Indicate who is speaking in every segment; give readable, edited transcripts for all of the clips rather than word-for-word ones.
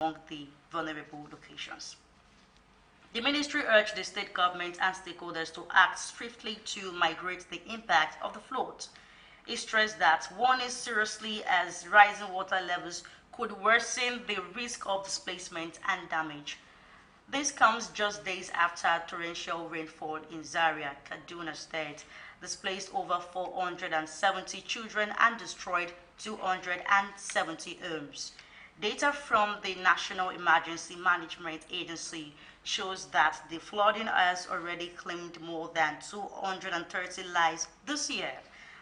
Speaker 1: among the vulnerable locations. The ministry urged the state government and stakeholders to act swiftly to mitigate the impact of the flood. It stressed that warning seriously as rising water levels could worsen the risk of displacement and damage. This comes just days after torrential rainfall in Zaria, Kaduna State, displaced over 470 children and destroyed 270 homes. Data from the National Emergency Management Agency shows that the flooding has already claimed more than 230 lives this year,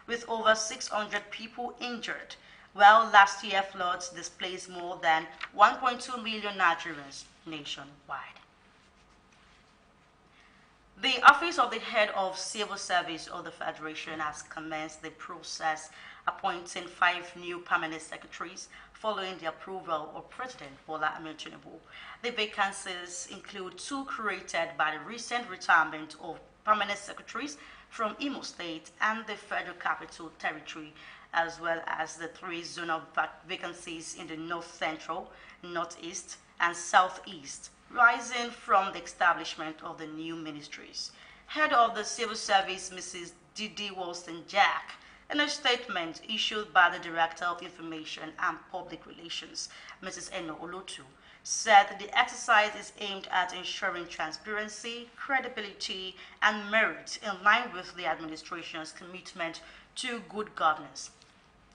Speaker 1: with over 600 people injured, while last year floods displaced more than 1.2 million Nigerians nationwide. The Office of the Head of Civil Service of the Federation has commenced the process appointing 5 new permanent secretaries following the approval of President Bola Ahmed Tinubu. The vacancies include 2 created by the recent retirement of permanent secretaries from Imo State and the Federal Capital Territory, as well as the 3 zonal vacancies in the North Central, Northeast, and Southeast, rising from the establishment of the new ministries. Head of the Civil Service, Mrs. Didi Wollstonecraft, in a statement issued by the Director of Information and Public Relations, Mrs. Eno Olotu, said the exercise is aimed at ensuring transparency, credibility, and merit in line with the administration's commitment to good governance.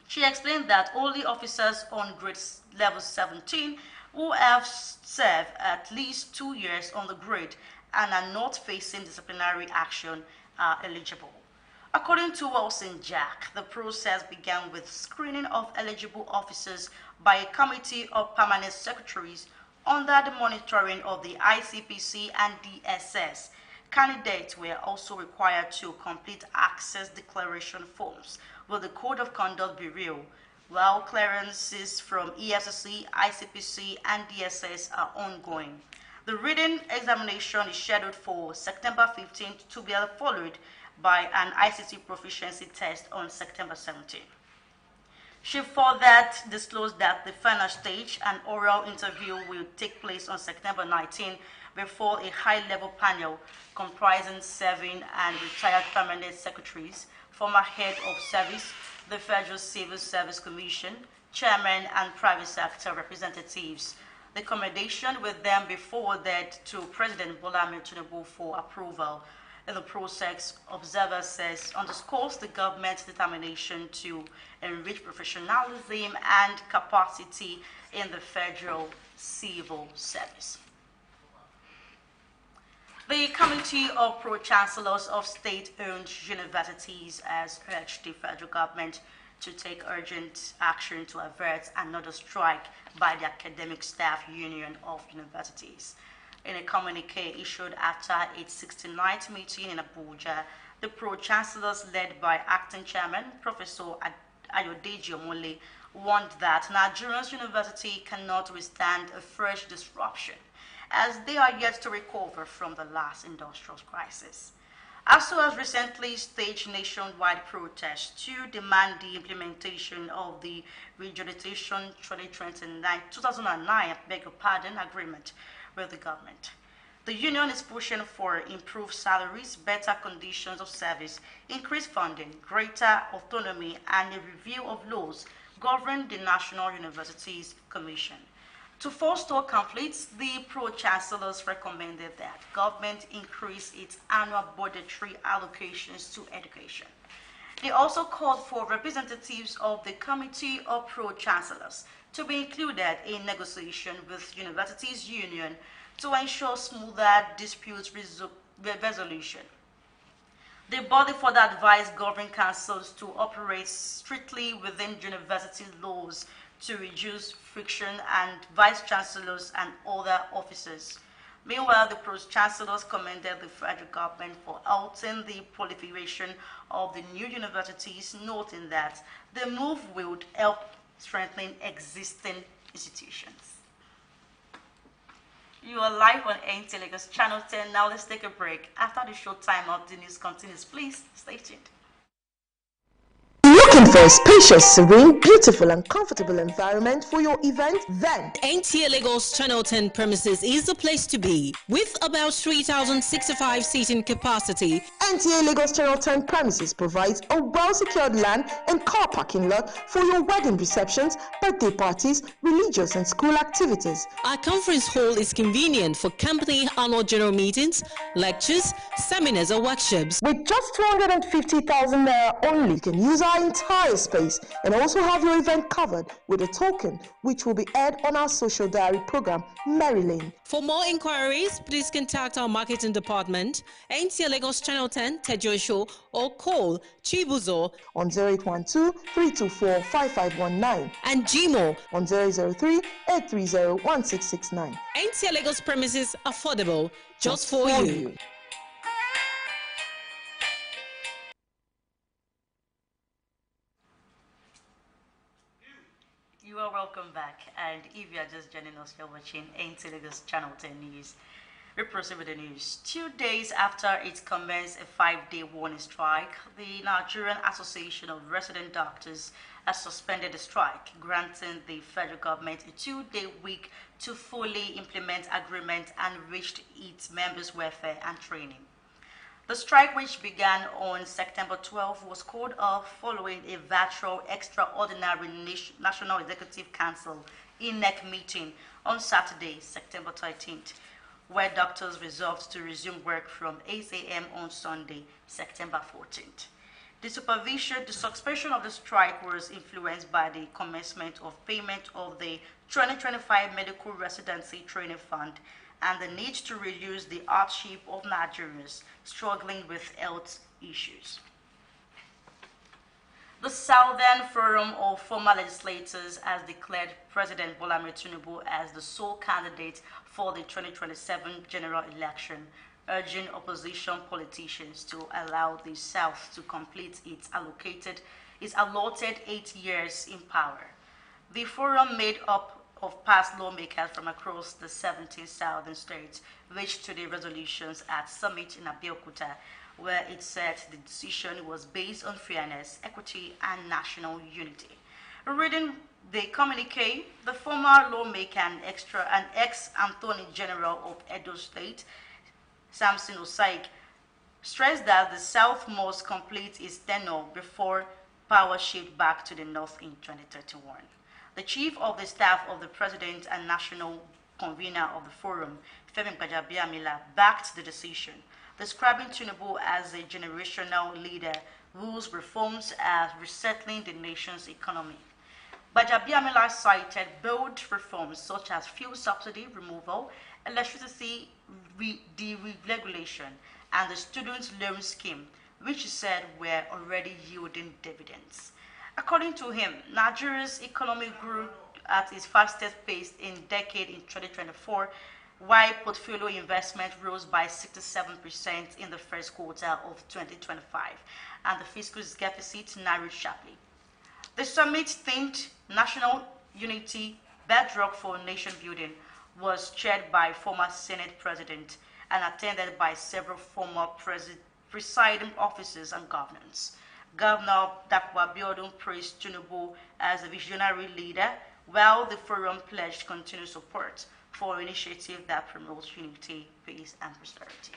Speaker 1: She explained that only officers on grade level 17 who have served at least 2 years on the grade and are not facing disciplinary action are eligible. According to Wollstonecraft, the process began with screening of eligible officers by a committee of permanent secretaries under the monitoring of the ICPC and DSS. Candidates were also required to complete access declaration forms with the Code of Conduct Bureau, while clearances from EFCC, ICPC, and DSS are ongoing. The written examination is scheduled for September 15th to be followed by an ICT proficiency test on September 17th. She further disclosed that the final stage, an oral interview, will take place on September 19 before a high-level panel comprising serving and retired permanent secretaries, former head of service, the Federal Civil Service Commission, chairman, and private sector representatives. The commendation will then be forwarded to President Bola Ahmed Tinubu for approval. In the process, observer says underscores the government's determination to enrich professionalism and capacity in the federal civil service. The Committee of Pro-Chancellors of State-Owned Universities has urged the federal government to take urgent action to avert another strike by the Academic Staff Union of Universities. In a communique issued after its 69th meeting in Abuja, the pro-chancellors led by acting chairman Professor Ayodeji Omole warned that Nigeria's university cannot withstand a fresh disruption as they are yet to recover from the last industrial crisis. ASU has recently staged nationwide protests to demand the implementation of the Rejudication 2009 agreement with the government. The union is pushing for improved salaries, better conditions of service, increased funding, greater autonomy, and a review of laws governing the National Universities Commission. To forestall conflicts, the pro-chancellors recommended that government increase its annual budgetary allocations to education. They also called for representatives of the Committee of Pro-Chancellors to be included in negotiation with universities union to ensure smoother dispute resolution. The body further advised governing councils to operate strictly within university laws to reduce friction and vice-chancellors and other officers. Meanwhile, the pro-chancellors commended the federal government for halting the proliferation of the new universities, noting that the move would help strengthen existing institutions. You are live on NTA Lagos Channel 10. Now let's take a break. After the short time out, the news continues. Please stay tuned.
Speaker 2: Looking for a spacious, serene, beautiful and comfortable environment for your event, then
Speaker 3: NTA Lagos Channel 10 premises is the place to be. With about 3,065 seating capacity,
Speaker 2: NTA Lagos Channel 10 premises provides a well-secured land and car parking lot for your wedding receptions, birthday parties, religious and school activities.
Speaker 3: our conference hall is convenient for company annual general meetings, lectures, seminars or workshops.
Speaker 2: With just 250,000 naira only, you can use our entire space and also have your event covered with a token which will be aired on our social diary program, Mary Lane.
Speaker 3: For more inquiries, please contact our marketing department, NTA Lagos Channel 10, Tejo Show, or call Chibuzo
Speaker 2: on 0812-324-5519
Speaker 3: and Gmo
Speaker 2: on 003-830-1669.
Speaker 3: NTA Lagos premises affordable just for you.
Speaker 1: You are welcome back, and if you are just joining us, you're watching NTA Lagos Channel 10 News. We proceed with the news. 2 days after it commenced a 5-day warning strike, the Nigerian Association of Resident Doctors has suspended the strike, granting the federal government a 2-day week to fully implement agreement and reach its members' welfare and training. The strike, which began on September 12, was called off following a virtual extraordinary National Executive Council (INEC) meeting on Saturday, September 13th, where doctors resolved to resume work from 8 a.m. on Sunday, September 14th. The suspension of the strike was influenced by the commencement of payment of the 2025 Medical Residency Training Fund and the need to reduce the hardship of Nigerians struggling with health issues. The Southern Forum of Former Legislators has declared President Bola Ahmed Tinubu as the sole candidate for the 2027 general election, urging opposition politicians to allow the South to complete its allotted 8 years in power. The forum, made up of past lawmakers from across the 17 southern states, reached to the resolutions at summit in Abeokuta, where it said the decision was based on fairness, equity, and national unity. Reading the communique, the former lawmaker and ex-Attorney General of Edo State, Samson Osaik, stressed that the South must complete its tenure before power shift back to the North in 2031. The Chief of the Staff of the President and National Convener of the Forum, Femi Gbajabiamila, backed the decision, describing Tinubu as a generational leader whose reforms are resettling the nation's economy. Gbajabiamila cited bold reforms such as fuel subsidy removal, electricity deregulation, and the student loan scheme, which he said were already yielding dividends. According to him, Nigeria's economy grew at its fastest pace in decade in 2024, while portfolio investment rose by 67% in the first quarter of 2025, and the fiscal deficit narrowed sharply. The summit, themed National Unity, Bedrock for Nation Building, was chaired by former Senate President and attended by several former presiding officers and governors. Governor Dapo Abiodun praised Tinubu as a visionary leader, while the forum pledged continued support for initiatives that promote unity, peace, and prosperity.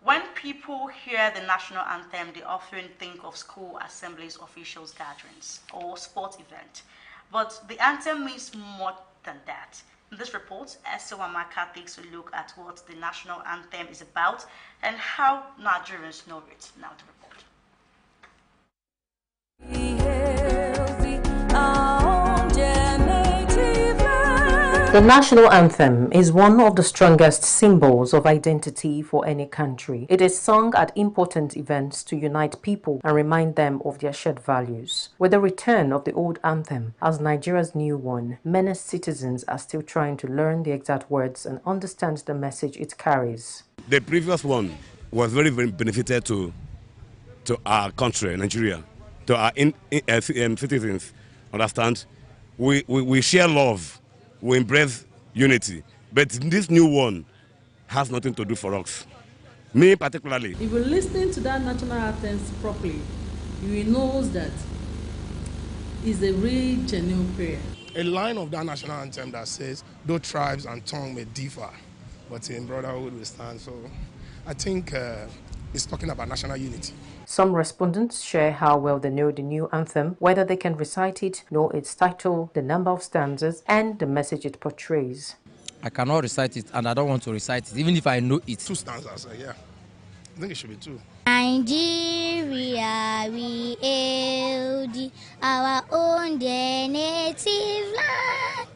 Speaker 1: When people hear the national anthem, they often think of school assemblies, officials' gatherings, or sport events. But the anthem means more than that. In this report, Esther Wamaka takes a look at what the national anthem is about and how Nigerians know it. Now to report.
Speaker 4: The national anthem is one of the strongest symbols of identity for any country. It is sung at important events to unite people and remind them of their shared values. With the return of the old anthem as Nigeria's new one, many citizens are still trying to learn the exact words and understand the message it carries.
Speaker 5: The previous one was very, very benefited to our country, Nigeria, to our citizens. Understand? We share love. We embrace unity, but this new one has nothing to do for us. Me particularly.
Speaker 6: If you're listening to that national anthem properly, you will know that it's a real genuine prayer.
Speaker 7: A line of that national anthem that says, though tribes and tongue may differ, but in brotherhood we stand. So I think it's talking about national unity.
Speaker 4: Some respondents share how well they know the new anthem, whether they can recite it, know its title, the number of stanzas, and the message it portrays.
Speaker 8: I cannot recite it, and I don't want to recite it, even if I know it.
Speaker 7: 2 stanzas, yeah. I think it should be 2.
Speaker 9: Nigeria, we hail thee, our own dear native land.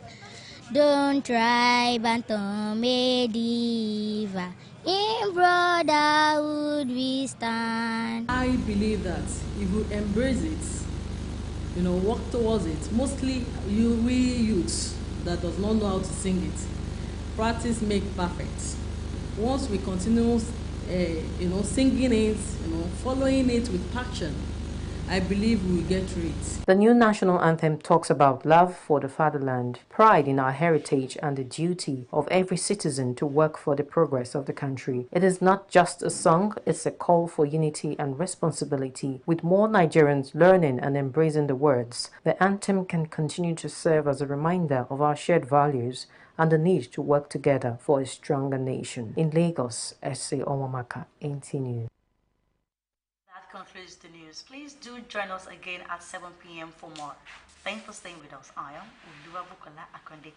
Speaker 9: Don't tribe and tongue may differ, in brotherhood we stand.
Speaker 6: I believe that if you embrace it, work towards it, mostly we youths that does not know how to sing it, practice make perfect. Once we continue, singing it, following it with passion, I believe we will get through it.
Speaker 4: The new national anthem talks about love for the fatherland, pride in our heritage, and the duty of every citizen to work for the progress of the country. It is not just a song, it's a call for unity and responsibility. With more Nigerians learning and embracing the words, the anthem can continue to serve as a reminder of our shared values and the need to work together for a stronger nation. In Lagos, S.A. Omamaka, NT News.
Speaker 1: That concludes the news. Please do join us again at 7 p.m. for more. Thanks for staying with us. I am Uluwa Bukola Akonde. A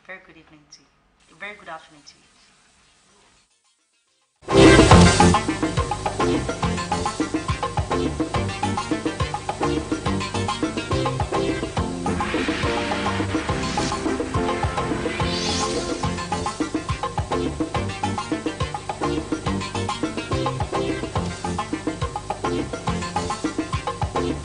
Speaker 1: very good evening to you. A very good afternoon to you.